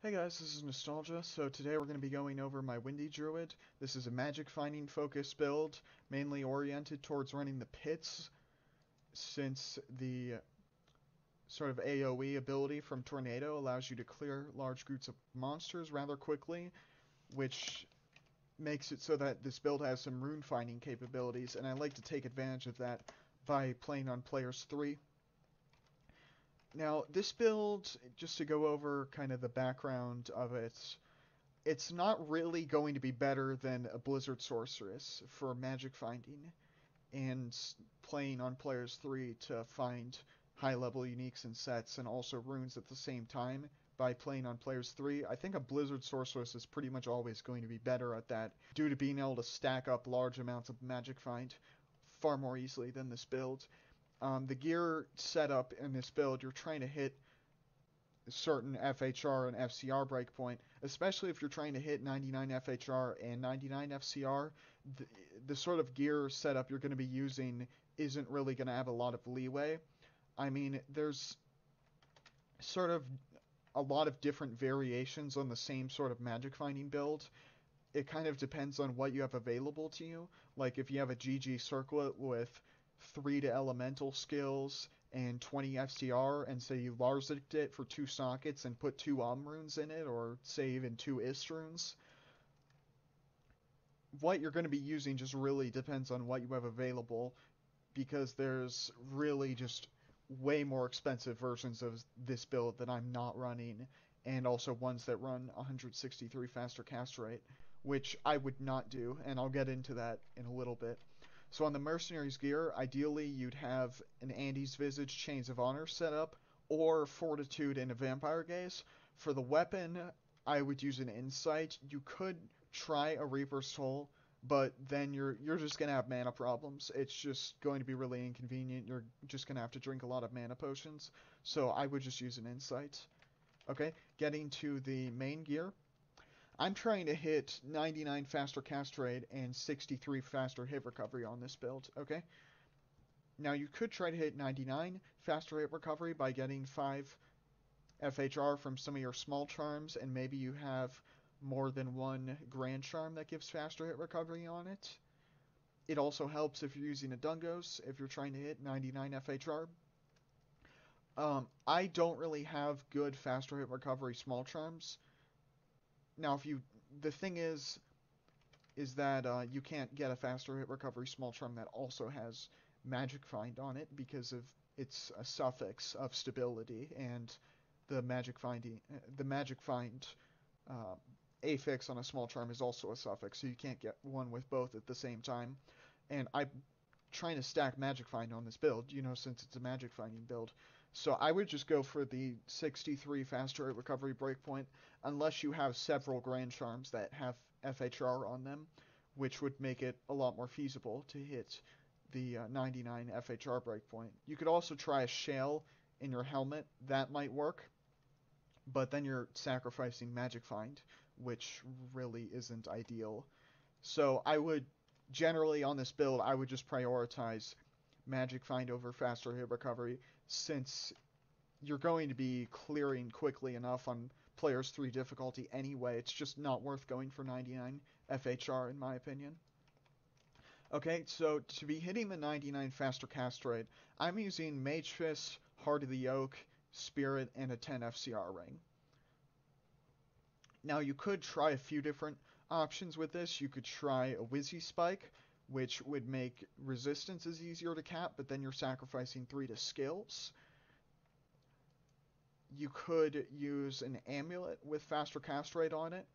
Hey guys, this is Nostalgia. So today we're going to be going over my Windy Druid. This is a magic finding focused build, mainly oriented towards running the pits, since the sort of AoE ability from Tornado allows you to clear large groups of monsters rather quickly, which makes it so that this build has some rune finding capabilities, and I like to take advantage of that by playing on players 3. Now, this build, just to go over kind of the background of it, it's not really going to be better than a Blizzard Sorceress for magic finding and playing on players 3 to find high-level uniques and sets and also runes at the same time by playing on players 3. I think a Blizzard Sorceress is pretty much always going to be better at that due to being able to stack up large amounts of magic find far more easily than this build. The gear setup in this build, you're trying to hit certain FHR and FCR breakpoint, especially if you're trying to hit 99 FHR and 99 FCR. The sort of gear setup you're going to be using isn't really going to have a lot of leeway. I mean, there's sort of a lot of different variations on the same sort of magic finding build. It kind of depends on what you have available to you. Like if you have a GG circlet with 3 to elemental skills and 20 FCR, and say you Larzicked it for 2 sockets and put 2 runes in it, or say even 2 Ist runes, what you're going to be using just really depends on what you have available, because there's really just way more expensive versions of this build that I'm not running, and also ones that run 163 faster cast rate, which I would not do, and I'll get into that in a little bit. So on the Mercenary's Gear, ideally you'd have an Andy's Visage Chains of Honor set up, or Fortitude and a Vampire Gaze. For the weapon, I would use an Insight. You could try a Reaper's Soul, but then you're just going to have mana problems. It's just going to be really inconvenient. You're just going to have to drink a lot of mana potions. So I would just use an Insight. Okay, getting to the main gear. I'm trying to hit 99 faster cast rate and 63 faster hit recovery on this build, okay? Now you could try to hit 99 faster hit recovery by getting 5 FHR from some of your small charms, and maybe you have more than one grand charm that gives faster hit recovery on it. It also helps if you're using a Dungos, if you're trying to hit 99 FHR. I don't really have good faster hit recovery small charms. Now, the thing is that you can't get a faster hit recovery small charm that also has magic find on it, because of it's a suffix of stability, and the magic find affix on a small charm is also a suffix, so you can't get one with both at the same time. And I'm trying to stack magic find on this build, since it's a magic finding build. So I would just go for the 63 faster hit recovery breakpoint, unless you have several grand charms that have FHR on them, which would make it a lot more feasible to hit the 99 FHR breakpoint. You could also try a Shale in your helmet. That might work, but then you're sacrificing magic find, which really isn't ideal. So I would, generally on this build, I would just prioritize magic find over faster hit recovery, since you're going to be clearing quickly enough on players 3 difficulty anyway. It's just not worth going for 99 FHR in my opinion. Okay, so to be hitting the 99 faster cast rate, I'm using Mage Fist, Heart of the Oak, Spirit, and a 10 FCR ring. Now you could try a few different options with this. You could try a Wizzy Spike, which would make resistances easier to cap, but then you're sacrificing 3 to skills. You could use an Amulet with faster cast rate on it.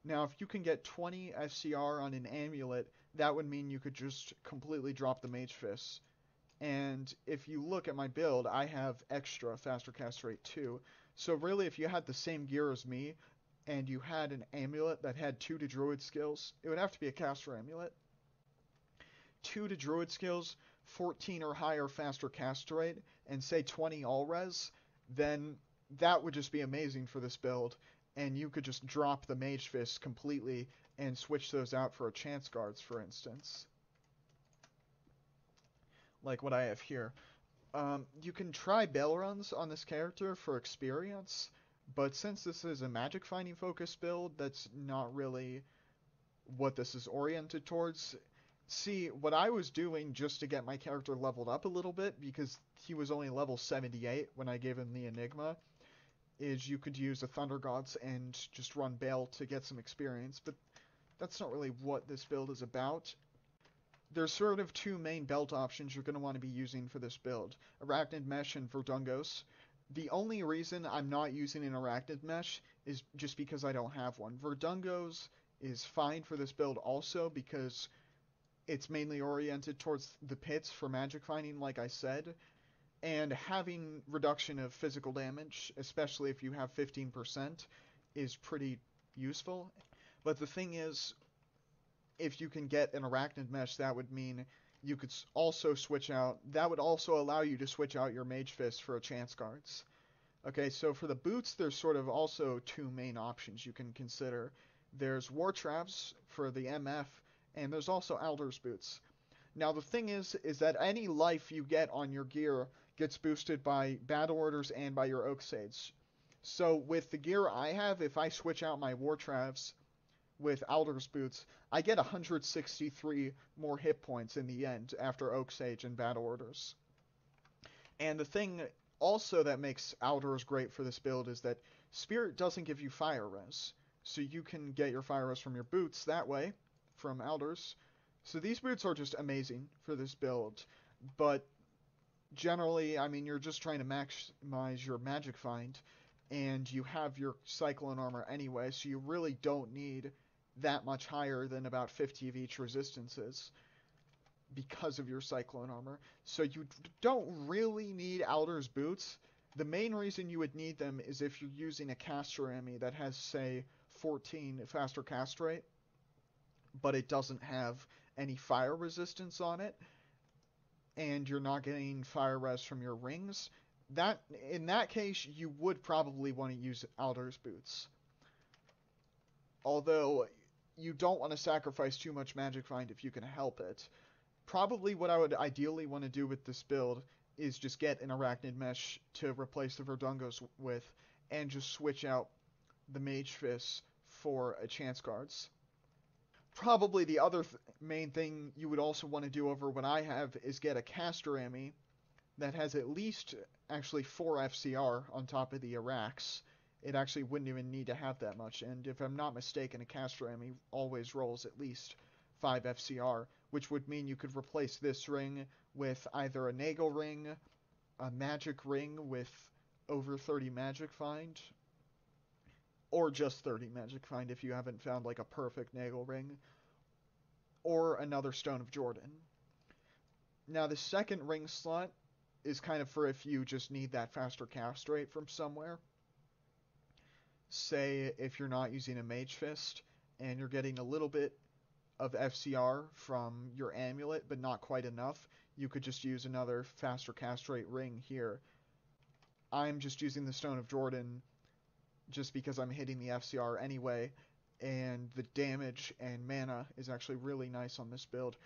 Now, if you can get 20 FCR on an Amulet, that would mean you could just completely drop the Mage Fist. And if you look at my build, I have extra faster cast rate too. So really, if you had the same gear as me, and you had an Amulet that had 2 to Druid skills, it would have to be a caster Amulet. 2 to Druid skills, 14 or higher faster cast rate, and say 20 all-res, then that would just be amazing for this build, and you could just drop the Mage Fist completely and switch those out for a Chance Guards, for instance. Like what I have here. You can try Bell Runs on this character for experience, But since this is a magic finding focused build, that's not really what this is oriented towards. See, what I was doing just to get my character leveled up a little bit, because he was only level 78 when I gave him the Enigma, is you could use the Thunder Gods and just run Bale to get some experience, but that's not really what this build is about. There's sort of two main belt options you're going to want to be using for this build, Arachnid Mesh and Verdungos. The only reason I'm not using an Arachnid Mesh is just because I don't have one. Verdungos is fine for this build also because it's mainly oriented towards the pits for magic finding, like I said, and having reduction of physical damage, especially if you have 15%, is pretty useful. But the thing is, if you can get an Arachnid Mesh, that would mean you could also switch out, that would also allow you to switch out your Mage Fist for a Chance Guards. Okay, so for the boots, there's sort of also two main options you can consider. There's War Traps for the MF, and there's also Alder's Boots. Now the thing is that any life you get on your gear gets boosted by Battle Orders and by your Oak Sage. So with the gear I have, if I switch out my War Traps with Alder's Boots, I get 163 more hit points in the end after Oak Sage and Battle Orders. And the thing also that makes Alders great for this build is that Spirit doesn't give you Fire Res. So you can get your Fire Res from your boots that way, from Alders. So these boots are just amazing for this build. But generally, I mean, you're just trying to maximize your Magic Find, and you have your Cyclone Armor anyway, so you really don't need that much higher than about 50 of each resistances because of your Cyclone Armor. So you don't really need Alder's Boots. The main reason you would need them is if you're using a caster enemy that has, say, 14 faster cast rate, but it doesn't have any fire resistance on it, and you're not getting fire res from your rings. That, in that case, you would probably want to use Alder's Boots. Although, you don't want to sacrifice too much Magic Find if you can help it. Probably what I would ideally want to do with this build is just get an Arachnid Mesh to replace the Verdungos with, and just switch out the Mage Fists for a Chance Guards. Probably the other main thing you would also want to do over what I have is get a Caster Ami that has at least actually 4 FCR on top of the Arax. It actually wouldn't even need to have that much, and if I'm not mistaken, a Caster Ami always rolls at least 5 FCR, which would mean you could replace this ring with either a Nagel ring, a magic ring with over 30 magic find, or just 30 magic find if you haven't found like a perfect Nagel ring, or another Stone of Jordan. Now the second ring slot is kind of for if you just need that faster cast rate from somewhere. Say if you're not using a Mage Fist and you're getting a little bit of FCR from your amulet, but not quite enough, you could just use another faster cast rate ring here. I'm just using the Stone of Jordan just because I'm hitting the FCR anyway, and the damage and mana is actually really nice on this build,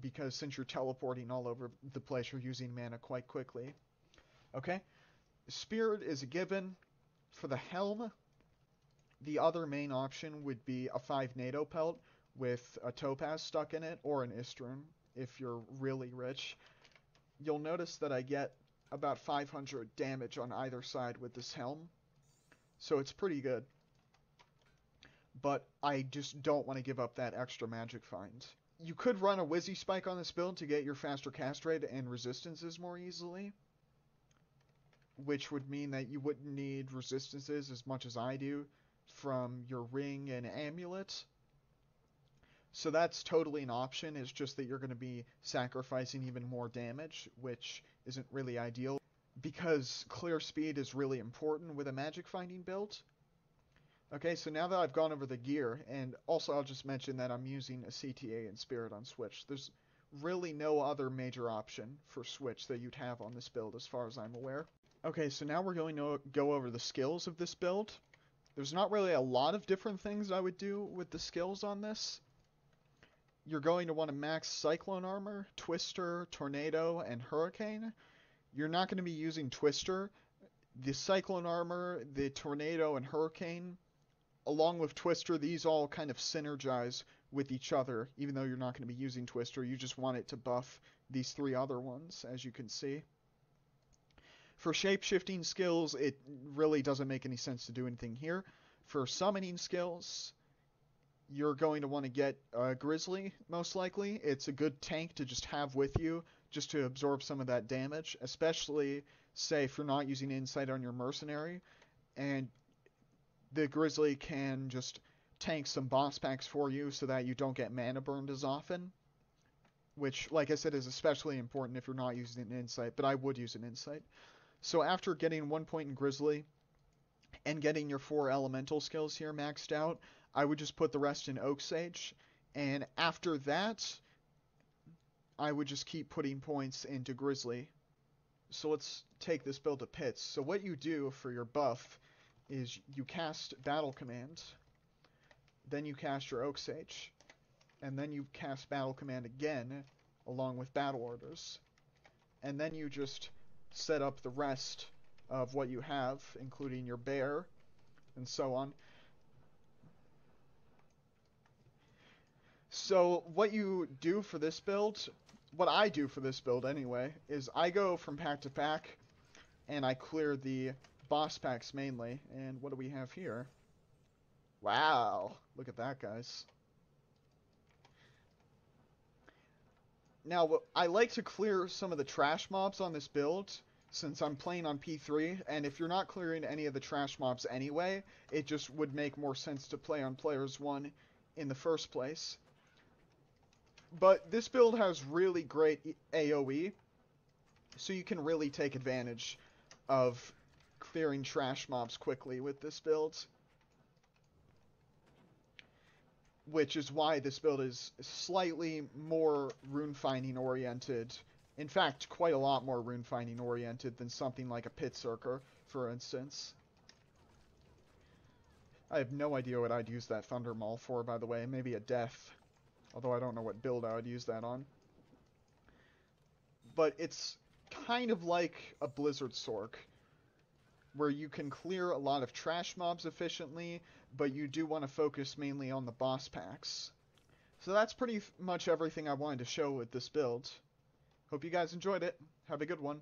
because since you're teleporting all over the place, you're using mana quite quickly. Okay, Spirit is a given. For the Helm, the other main option would be a 5 NATO pelt with a topaz stuck in it, or an Istrum if you're really rich. You'll notice that I get about 500 damage on either side with this helm, so it's pretty good. But I just don't want to give up that extra magic find. You could run a Wizzy Spike on this build to get your faster cast rate and resistances more easily, which would mean that you wouldn't need resistances as much as I do from your ring and amulet. So that's totally an option, it's just that you're going to be sacrificing even more damage, which isn't really ideal, because clear speed is really important with a magic finding build. Okay, so now that I've gone over the gear, and also I'll just mention that I'm using a CTA and Spirit on Switch. There's really no other major option for Switch that you'd have on this build as far as I'm aware. Okay, so now we're going to go over the skills of this build. There's not really a lot of different things I would do with the skills on this. You're going to want to max Cyclone Armor, Twister, Tornado, and Hurricane. You're not going to be using Twister The Cyclone Armor, the Tornado, and Hurricane, along with Twister, these all kind of synergize with each other. Even though you're not going to be using Twister, you just want it to buff these three other ones, as you can see. For shape-shifting skills, it really doesn't make any sense to do anything here. For summoning skills, you're going to want to get Grizzly, most likely. It's a good tank to just have with you, just to absorb some of that damage, especially, say, if you're not using Insight on your Mercenary, and the Grizzly can just tank some boss packs for you so that you don't get mana burned as often, which, like I said, is especially important if you're not using an Insight, but I would use an Insight. So after getting 1 point in Grizzly, and getting your 4 elemental skills here maxed out, I would just put the rest in Oak Sage, and after that, I would just keep putting points into Grizzly. So let's take this build to Pits. So what you do for your buff is you cast Battle Command, then you cast your Oak Sage, and then you cast Battle Command again, along with Battle Orders. And then you just set up the rest of what you have, including your Bear, and so on. So what you do for this build, what I do for this build anyway, is I go from pack to pack, and I clear the boss packs mainly. And what do we have here? Wow, look at that, guys. Now, I like to clear some of the trash mobs on this build, since I'm playing on P3, and if you're not clearing any of the trash mobs anyway, it just would make more sense to play on Players 1 in the first place. But this build has really great AoE, so you can really take advantage of clearing trash mobs quickly with this build. Which is why this build is slightly more rune finding oriented. In fact, quite a lot more rune finding oriented than something like a Pit Circer, for instance. I have no idea what I'd use that Thunder Maul for, by the way. Maybe a Death. Although I don't know what build I would use that on. But it's kind of like a Blizzard Sorc, where you can clear a lot of trash mobs efficiently, but you do want to focus mainly on the boss packs. So that's pretty much everything I wanted to show with this build. Hope you guys enjoyed it. Have a good one.